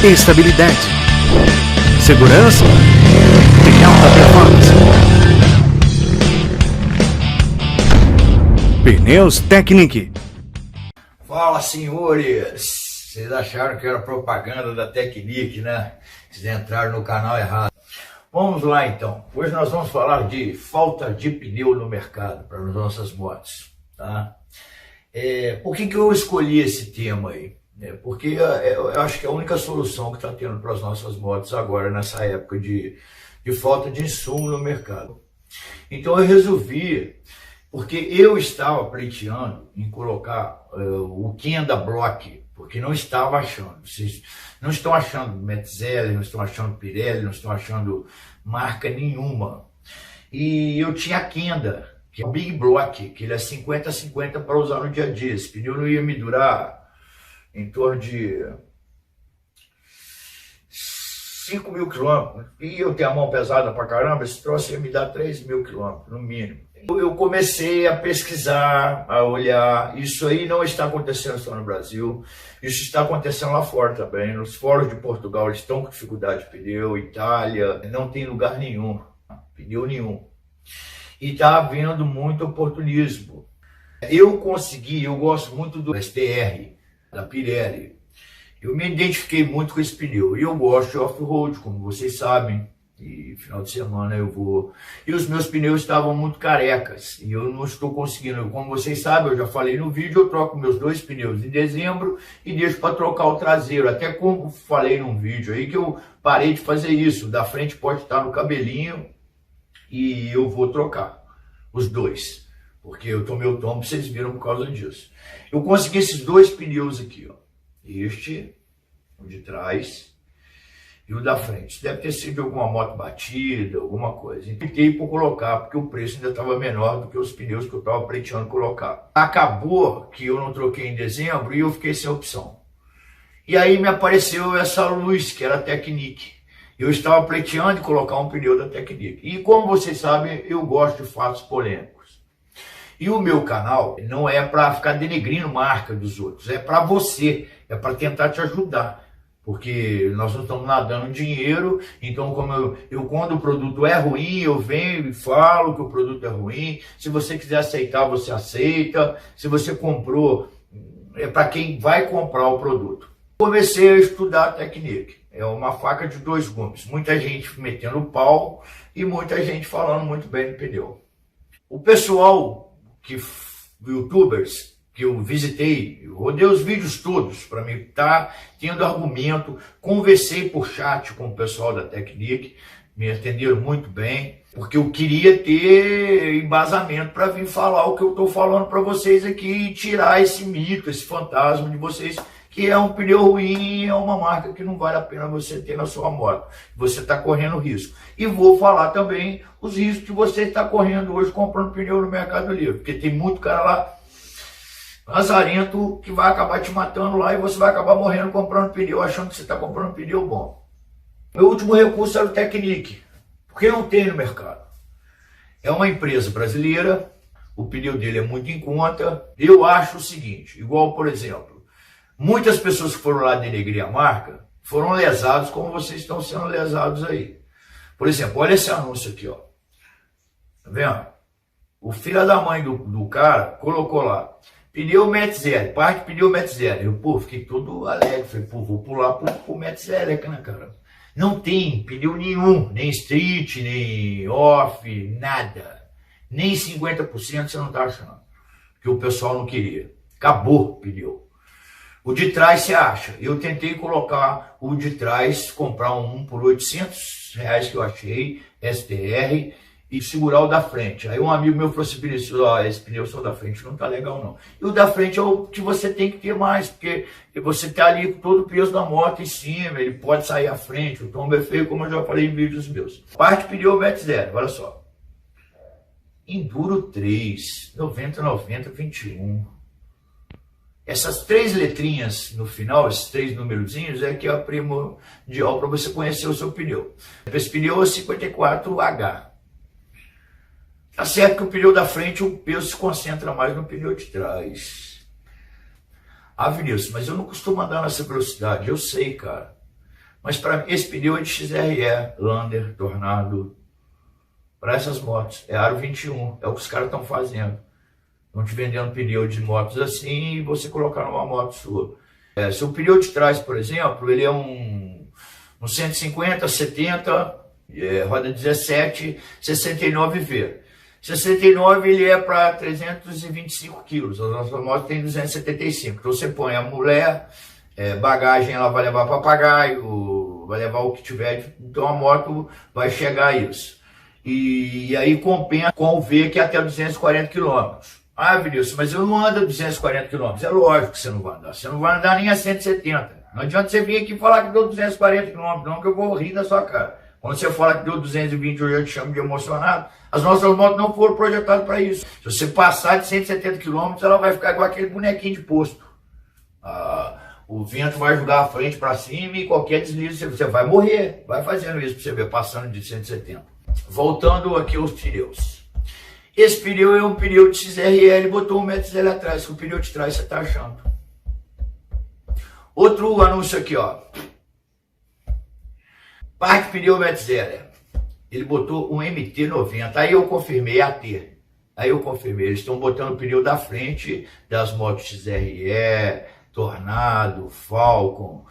estabilidade, segurança e alta performance. Pneus Technic. Fala, senhores! Vocês acharam que era propaganda da Technic, né? Vocês entraram no canal errado. Vamos lá então. Hoje nós vamos falar de falta de pneu no mercado para as nossas motos, tá? Por que eu escolhi esse tema aí? Porque eu acho que é a única solução que está tendo para as nossas motos agora, nessa época de falta de insumo no mercado. Então eu resolvi, porque eu estava pleiteando em colocar o Kenda Block, porque não estava achando. Vocês não estão achando Metzeler, não estão achando Pirelli, não estão achando marca nenhuma. E eu tinha a Kenda, que é o Big Block, que ele é 50-50 para usar no dia a dia. Esse pneu não ia me durar em torno de 5.000 quilômetros. E eu tenho a mão pesada pra caramba, esse troço ia me dar 3.000 quilômetros, no mínimo. Eu comecei a pesquisar, a olhar. Isso aí não está acontecendo só no Brasil, isso está acontecendo lá fora também. Nos fóruns de Portugal eles estão com dificuldade de pneu, Itália, não tem lugar nenhum, pneu nenhum. E está havendo muito oportunismo. Eu gosto muito do STR, da Pirelli. Eu me identifiquei muito com esse pneu. E eu gosto de off-road, como vocês sabem. E final de semana eu vou... E os meus pneus estavam muito carecas. E eu não estou conseguindo. Como vocês sabem, eu já falei no vídeo, eu troco meus 2 pneus em dezembro e deixo para trocar o traseiro. Até como falei num vídeo aí que eu parei de fazer isso. O da frente pode estar no cabelinho e eu vou trocar os 2. Porque eu tomei o tombo, vocês viram por causa disso. Eu consegui esses 2 pneus aqui, ó. Este, o de trás, e o da frente. Deve ter sido alguma moto batida, alguma coisa. Tentei por colocar, porque o preço ainda estava menor do que os pneus que eu estava pleiteando colocar. Acabou que eu não troquei em dezembro e eu fiquei sem opção. E aí me apareceu essa luz, que era a Technic. Eu estava pleiteando colocar um pneu da Technic. E como vocês sabem, eu gosto de fatos polêmicos. E o meu canal não é para ficar denegrindo marca dos outros, é para você, é para tentar te ajudar. Porque nós não estamos nadando dinheiro, então como eu quando o produto é ruim, eu venho e falo que o produto é ruim. Se você quiser aceitar, você aceita. Se você comprou, é para quem vai comprar o produto. Comecei a estudar a Technic. É uma faca de 2 gumes. Muita gente metendo pau e muita gente falando muito bem do pneu. O pessoal, youtubers que eu visitei, eu rodei os vídeos todos para mim estar tendo argumento, conversei por chat com o pessoal da Technic, me atenderam muito bem, porque eu queria ter embasamento para vir falar o que eu estou falando para vocês aqui e tirar esse mito, esse fantasma de vocês, que é um pneu ruim, é uma marca que não vale a pena você ter na sua moto. Você está correndo risco. E vou falar também os riscos que você está correndo hoje comprando pneu no Mercado Livre. Porque tem muito cara lá, lazarento, que vai acabar te matando lá e você vai acabar morrendo comprando pneu, achando que você está comprando pneu bom. Meu último recurso era o Technic, porque não tem no mercado. É uma empresa brasileira, o pneu dele é muito em conta. Eu acho o seguinte, igual por exemplo, muitas pessoas que foram lá denegrir a marca foram lesados como vocês estão sendo lesados aí. Por exemplo, olha esse anúncio aqui, ó. Tá vendo? O filho da mãe do cara colocou lá, pneu Metzeler, parte pneu Metzeler. Eu, pô, fiquei todo alegre. Falei, pô, vou pular pro Metzeler, né, cara? Não tem pneu nenhum, nem street, nem off, nada. Nem 50% você não tá achando. Que o pessoal não queria. Acabou o pneu. O de trás você acha. Eu tentei colocar o de trás, comprar um por R$800 que eu achei, STR, e segurar o da frente. Aí um amigo meu falou assim, esse pneu só da frente não tá legal não. E o da frente é o que você tem que ter mais, porque você tá ali com todo o peso da moto em cima, ele pode sair à frente, o tombo é feio, como eu já falei em vídeos meus. Parte pneu Metzeler, olha só. Enduro 3, 90-90-21. Essas 3 letrinhas no final, esses 3 numerozinhos, é que é a primordial para você conhecer o seu pneu. Esse pneu é 54H. Tá certo que o pneu da frente, o peso se concentra mais no pneu de trás. Ah, Vinícius, mas eu não costumo andar nessa velocidade. Eu sei, cara. Mas para esse pneu é de XRE, Lander, Tornado, para essas motos. É aro 21, é o que os caras estão fazendo. Estão te vendendo pneu de motos assim e você colocar numa moto sua. Se o pneu de trás, por exemplo, ele é um 150, 70, roda 17, 69V. 69 ele é para 325 quilos, a nossa moto tem 275. Então você põe a mulher, bagagem ela vai levar papagaio, vai levar o que tiver, então a moto vai chegar a isso. E aí compensa com o V que é até 240 km. Ah, Vinícius, mas eu não ando a 240 km. É lógico que você não vai andar. Você não vai andar nem a 170. Não adianta você vir aqui e falar que deu 240 km, não, que eu vou rir da sua cara. Quando você fala que deu 220, eu já te chamo de emocionado. As nossas motos não foram projetadas para isso. Se você passar de 170 km, ela vai ficar igual aquele bonequinho de posto. O vento vai jogar a frente para cima e qualquer deslize você vai morrer. Vai fazendo isso para você ver, passando de 170. Voltando aqui aos pneus. Esse pneu é um pneu de XRL, botou um MTZL atrás, que o pneu de trás você está achando. Outro anúncio aqui, ó. Parque Pneu MTZL. Ele botou um MT90, aí eu confirmei AT. Aí eu confirmei, eles estão botando o pneu da frente das motos XRE, Tornado, Falcon,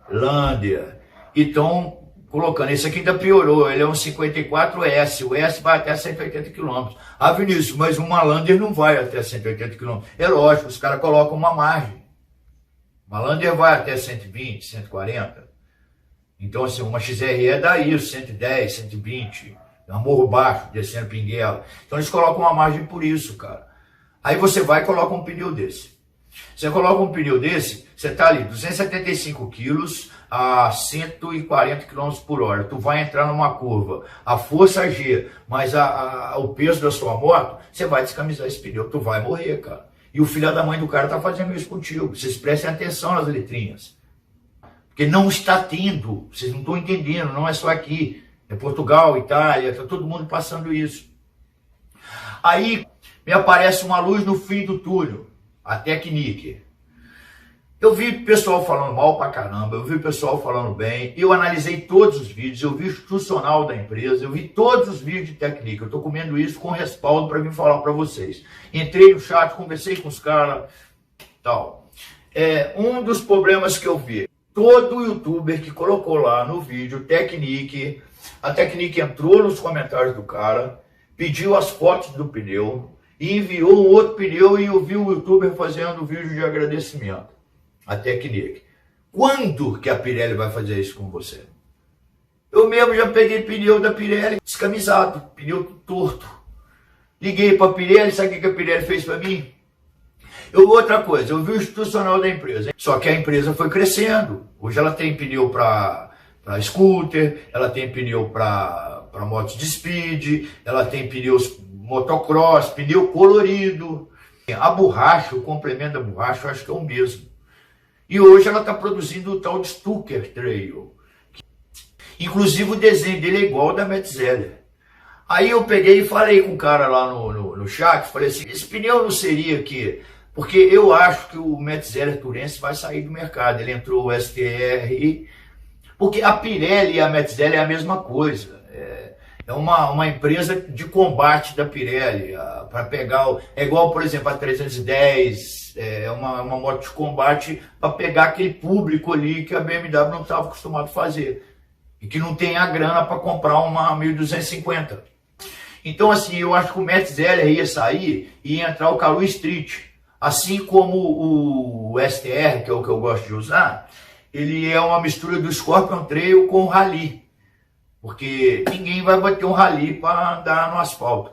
Lander, e estão colocando, esse aqui ainda piorou, ele é um 54S, o S vai até 180 km. Ah, Vinícius, mas uma Lander não vai até 180 km. É lógico, os caras colocam uma margem. Uma Lander vai até 120, 140. Então, assim, uma XRE dá isso, 110, 120, é um morro baixo, descendo pinguela. Então, eles colocam uma margem por isso, cara. Aí você vai e coloca um pneu desse. Você coloca um pneu desse, você tá ali, 275 quilos a 140 km por hora. Tu vai entrar numa curva, a força G, mas o peso da sua moto, você vai descamisar esse pneu, tu vai morrer, cara. E o filho da mãe do cara tá fazendo isso contigo. Vocês prestem atenção nas letrinhas. Porque não está tendo, vocês não estão entendendo, não é só aqui. É Portugal, Itália, tá todo mundo passando isso. Aí me aparece uma luz no fim do túnel, a Tecnic. Eu vi pessoal falando mal pra caramba, eu vi pessoal falando bem, eu analisei todos os vídeos, eu vi o institucional da empresa, eu vi todos os vídeos de Tecnic, eu tô comendo isso com respaldo para vir falar para vocês. Entrei no chat, conversei com os caras, tal. Um dos problemas que eu vi, todo youtuber que colocou lá no vídeo Tecnic, a Tecnic entrou nos comentários do cara, pediu as fotos do pneu e enviou um outro pneu e eu vi o youtuber fazendo vídeo de agradecimento. A Tecnic. Quando que a Pirelli vai fazer isso com você? Eu mesmo já peguei pneu da Pirelli descamisado, pneu torto. Liguei para a Pirelli, sabe o que a Pirelli fez para mim? Outra coisa, eu vi o institucional da empresa, só que a empresa foi crescendo. Hoje ela tem pneu para scooter, ela tem pneu para motos de speed, ela tem pneus motocross, pneu colorido. A borracha, o complemento da borracha, eu acho que é o mesmo. E hoje ela está produzindo o tal de Stuker Trail. Inclusive o desenho dele é igual ao da Metzeler. Aí eu peguei e falei com o cara lá no chat, falei assim, esse pneu não seria que... Porque eu acho que o Metzeler Tourense vai sair do mercado. Ele entrou o STR, porque a Pirelli e a Metzeler é a mesma coisa. É uma empresa de combate da Pirelli, para pegar... É igual, por exemplo, a 310, é uma moto de combate para pegar aquele público ali que a BMW não estava acostumado a fazer. E que não tem a grana para comprar uma 1250. Então, assim, eu acho que o Metzeler ia sair e ia entrar o Karoo Street. Assim como o STR, que é o que eu gosto de usar, ele é uma mistura do Scorpion Trail com o Rally. Porque ninguém vai bater um Rally para andar no asfalto.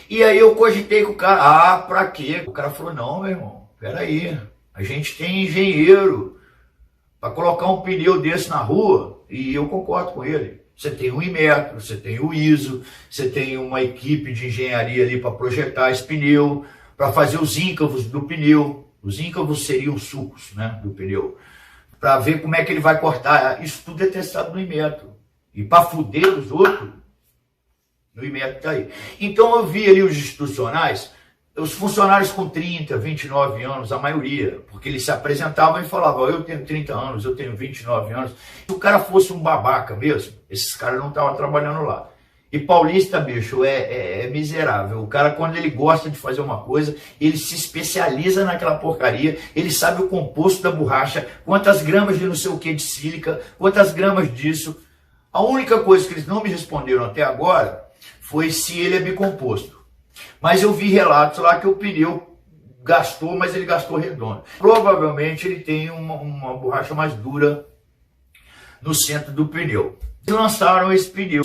E aí eu cogitei com o cara, pra quê? O cara falou, não, meu irmão, peraí, a gente tem engenheiro para colocar um pneu desse na rua, e eu concordo com ele. Você tem o Inmetro, você tem o ISO, você tem uma equipe de engenharia ali para projetar esse pneu, para fazer os íncavos do pneu. Os íncavos seriam os sucos, né, do pneu. Para ver como é que ele vai cortar. Isso tudo é testado no Inmetro. E para fuder os outros, no Inmetro tá aí. Então eu vi ali os institucionais, Os funcionários com 30, 29 anos, a maioria, porque eles se apresentavam e falavam, eu tenho 30 anos, eu tenho 29 anos. Se o cara fosse um babaca mesmo, esses caras não estavam trabalhando lá. E paulista, bicho, é miserável. O cara, quando ele gosta de fazer uma coisa, ele se especializa naquela porcaria, ele sabe o composto da borracha, quantas gramas de não sei o que de sílica, quantas gramas disso. A única coisa que eles não me responderam até agora foi se ele é bicomposto. Mas eu vi relatos lá que o pneu gastou, mas ele gastou redondo. Provavelmente ele tem uma borracha mais dura no centro do pneu. E lançaram esse pneu.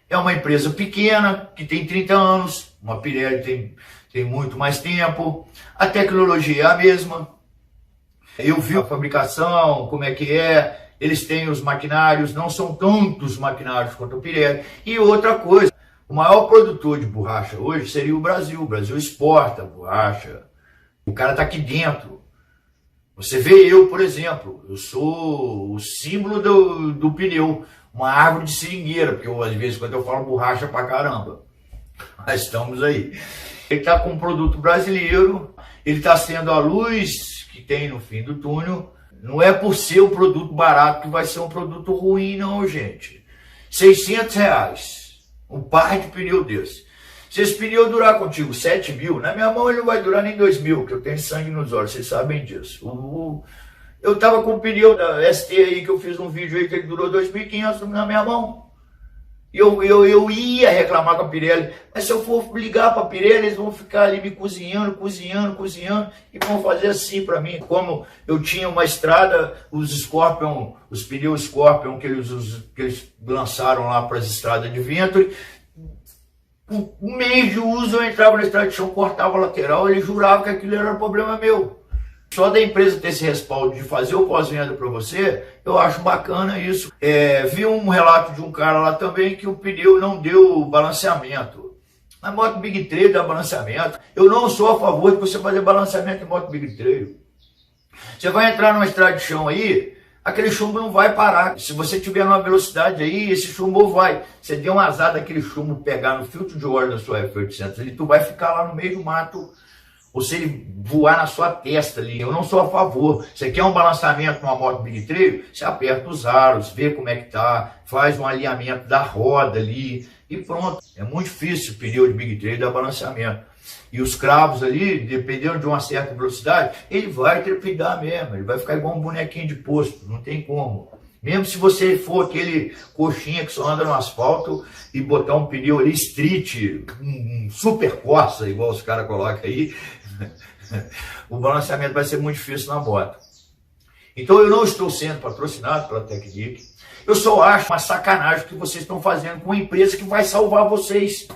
É uma empresa pequena, que tem 30 anos, uma Pirelli tem muito mais tempo, a tecnologia é a mesma. Eu vi a fabricação, como é que é, eles têm os maquinários, não são tantos maquinários quanto a Pirelli. E outra coisa, o maior produtor de borracha hoje seria o Brasil. O Brasil exporta borracha. O cara está aqui dentro. Você vê eu, por exemplo, eu sou o símbolo do pneu. Uma árvore de seringueira, porque às vezes quando eu falo borracha pra caramba. Mas estamos aí. Ele está com um produto brasileiro, ele está sendo a luz que tem no fim do túnel. Não é por ser um produto barato que vai ser um produto ruim, não, gente. R$600. Um par de pneu desse. Se esse pneu durar contigo 7 mil, na minha mão ele não vai durar nem 2 mil, porque eu tenho sangue nos olhos, vocês sabem disso. Eu tava com o pneu da ST aí, que eu fiz um vídeo aí que ele durou 2.500 na minha mão. E eu ia reclamar com a Pirelli, mas se eu for ligar para a Pirelli, eles vão ficar ali me cozinhando, e vão fazer assim para mim. Como eu tinha uma estrada, os pneus Scorpion que eles lançaram lá para as estradas de vento, um mês de uso eu entrava na estrada de chão, cortava a lateral, ele jurava que aquilo era problema meu. Só da empresa ter esse respaldo de fazer o pós-venda para você, eu acho bacana isso. Vi um relato de um cara lá também que o pneu não deu balanceamento. A moto Big Trail dá balanceamento. Eu não sou a favor de você fazer balanceamento em moto Big Trail. Você vai entrar numa estrada de chão aí, aquele chumbo não vai parar. Se você tiver numa velocidade aí, esse chumbo vai. Você deu um azar daquele chumbo pegar no filtro de óleo da sua F800, e tu vai ficar lá no meio do mato, ou se ele voar na sua testa ali. Eu não sou a favor. Você quer um balançamento numa moto Big Trail? Você aperta os aros, vê como é que tá, faz um alinhamento da roda ali e pronto. É muito difícil o pneu de Big Trail dar balanceamento. E os cravos ali, dependendo de uma certa velocidade, ele vai trepidar mesmo, ele vai ficar igual um bonequinho de posto, não tem como. Mesmo se você for aquele coxinha que só anda no asfalto e botar um pneu ali street, um super Corsa, igual os caras colocam aí, o balanceamento vai ser muito difícil na moto. Então eu não estou sendo patrocinado pela Technic, eu só acho uma sacanagem que vocês estão fazendo com uma empresa que vai salvar vocês,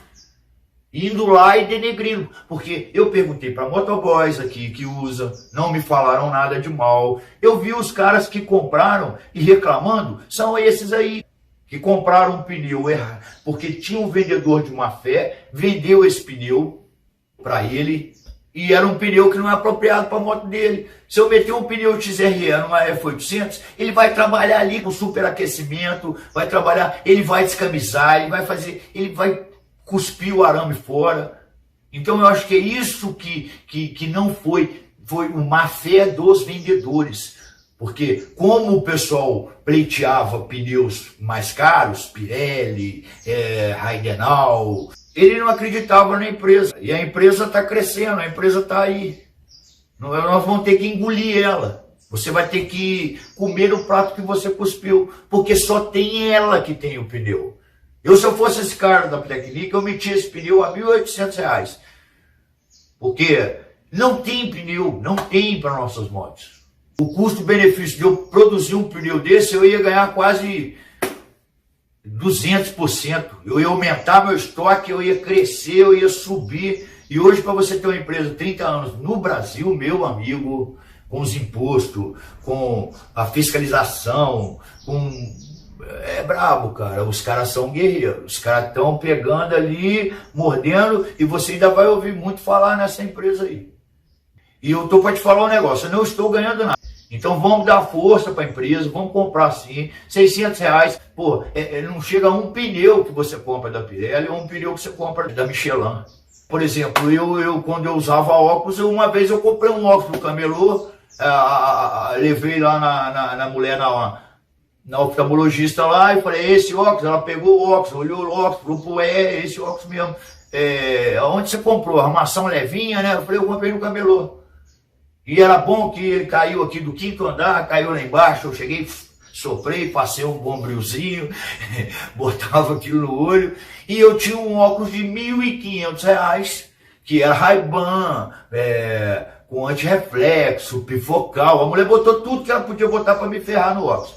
indo lá e denegrindo. Porque eu perguntei para motoboys aqui que usa, não me falaram nada de mal. Eu vi os caras que compraram e reclamando, são esses aí, que compraram um pneu errado, porque tinha um vendedor de má fé, vendeu esse pneu para ele, e era um pneu que não é apropriado para a moto dele. Se eu meter um pneu XRE numa F800, ele vai trabalhar ali com superaquecimento, vai trabalhar, ele vai descamisar, ele vai cuspir o arame fora. Então eu acho que é isso que não foi uma má fé dos vendedores. Porque como o pessoal pleiteava pneus mais caros, Pirelli, Raidenau, ele não acreditava na empresa. E a empresa está crescendo, a empresa está aí. Nós vamos ter que engolir ela. Você vai ter que comer o prato que você cuspiu, porque só tem ela que tem o pneu. Se eu fosse esse cara da Technic, eu metia esse pneu a R$1.800. Porque não tem pneu, não tem para nossas motos. O custo-benefício de eu produzir um pneu desse, eu ia ganhar quase 200%. Eu ia aumentar meu estoque, eu ia crescer, eu ia subir. E hoje, para você ter uma empresa de 30 anos no Brasil, meu amigo, com os impostos, com a fiscalização, é brabo, cara. Os caras são guerreiros. Os caras estão pegando ali, mordendo, e você ainda vai ouvir muito falar nessa empresa aí. E eu estou para te falar um negócio, eu não estou ganhando nada. Então vamos dar força para a empresa, vamos comprar sim, R$600, pô, não chega a um pneu que você compra da Pirelli ou um pneu que você compra da Michelin. Por exemplo, quando eu usava óculos, uma vez eu comprei um óculos no camelô, levei lá na mulher, na oftalmologista lá, e falei, esse óculos, ela pegou o óculos, olhou o óculos, falou, pô, esse óculos mesmo. Onde você comprou? Armação levinha, né? Eu falei, eu comprei no camelô. E era bom que ele caiu aqui do 5º andar, caiu lá embaixo, eu cheguei, soprei, passei um bombrilzinho, botava aquilo no olho, e eu tinha um óculos de R$ 1.500, que era Ray-Ban, com antirreflexo, bifocal. A mulher botou tudo que ela podia botar para me ferrar no óculos.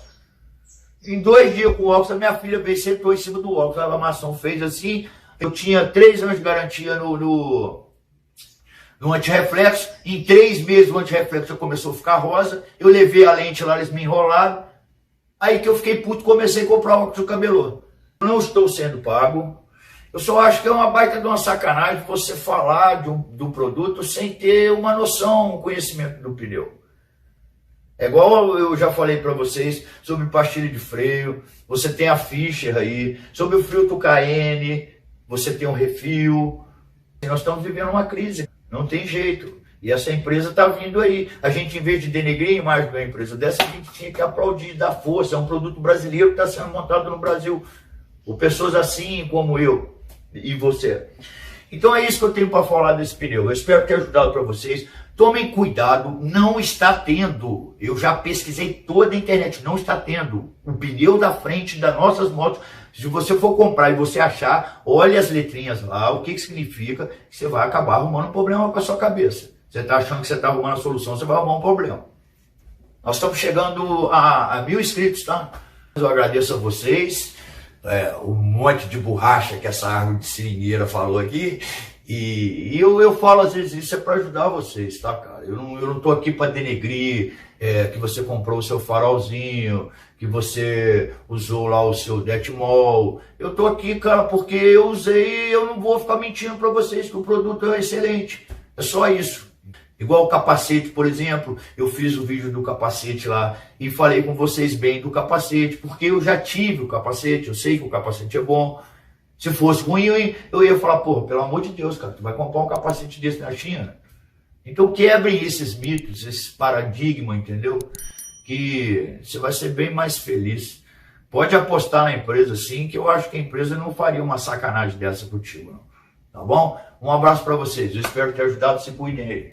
Em 2 dias com o óculos, a minha filha veio e sentou em cima do óculos, a armação fez assim, eu tinha 3 anos de garantia no antirreflexo, em 3 meses o antirreflexo já começou a ficar rosa, eu levei a lente lá, eles me enrolaram, aí que eu fiquei puto, comecei a comprar óculos do camelô. Não estou sendo pago, eu só acho que é uma baita de uma sacanagem você falar de um produto sem ter uma noção, um conhecimento do pneu. É igual eu já falei para vocês sobre pastilha de freio, você tem a Fischer aí, sobre o filtro KN, você tem um refil. Nós estamos vivendo uma crise, não tem jeito. E essa empresa está vindo aí. A gente, em vez de denegrir a imagem de uma empresa dessa, a gente tinha que aplaudir, dar força. É um produto brasileiro que está sendo montado no Brasil, por pessoas assim como eu e você. Então é isso que eu tenho para falar desse pneu. Eu espero ter ajudado para vocês. Tomem cuidado, não está tendo. Eu já pesquisei toda a internet, não está tendo. O pneu da frente das nossas motos, se você for comprar e você achar, olhe as letrinhas lá, o que significa, que você vai acabar arrumando um problema com a sua cabeça. Você está achando que você está arrumando a solução, você vai arrumar um problema. Nós estamos chegando a 1.000 inscritos, tá? Eu agradeço a vocês. Um monte de borracha que essa árvore de seringueira falou aqui. E eu falo às vezes isso é para ajudar vocês, tá, cara? Eu não tô aqui para denegrir que você comprou o seu farolzinho, que você usou lá o seu Detmol. Eu tô aqui, cara, porque eu usei e eu não vou ficar mentindo para vocês que o produto é excelente. É só isso. Igual o capacete, por exemplo, eu fiz o vídeo do capacete lá e falei com vocês bem do capacete, porque eu já tive o capacete, eu sei que o capacete é bom. Se fosse ruim, eu ia falar, pô, pelo amor de Deus, cara, tu vai comprar um capacete desse na China? Então quebrem esses mitos, esses paradigmas, entendeu? Que você vai ser bem mais feliz. Pode apostar na empresa sim, que eu acho que a empresa não faria uma sacanagem dessa contigo, não. Tá bom? Um abraço para vocês, eu espero ter ajudado, se cuidem aí.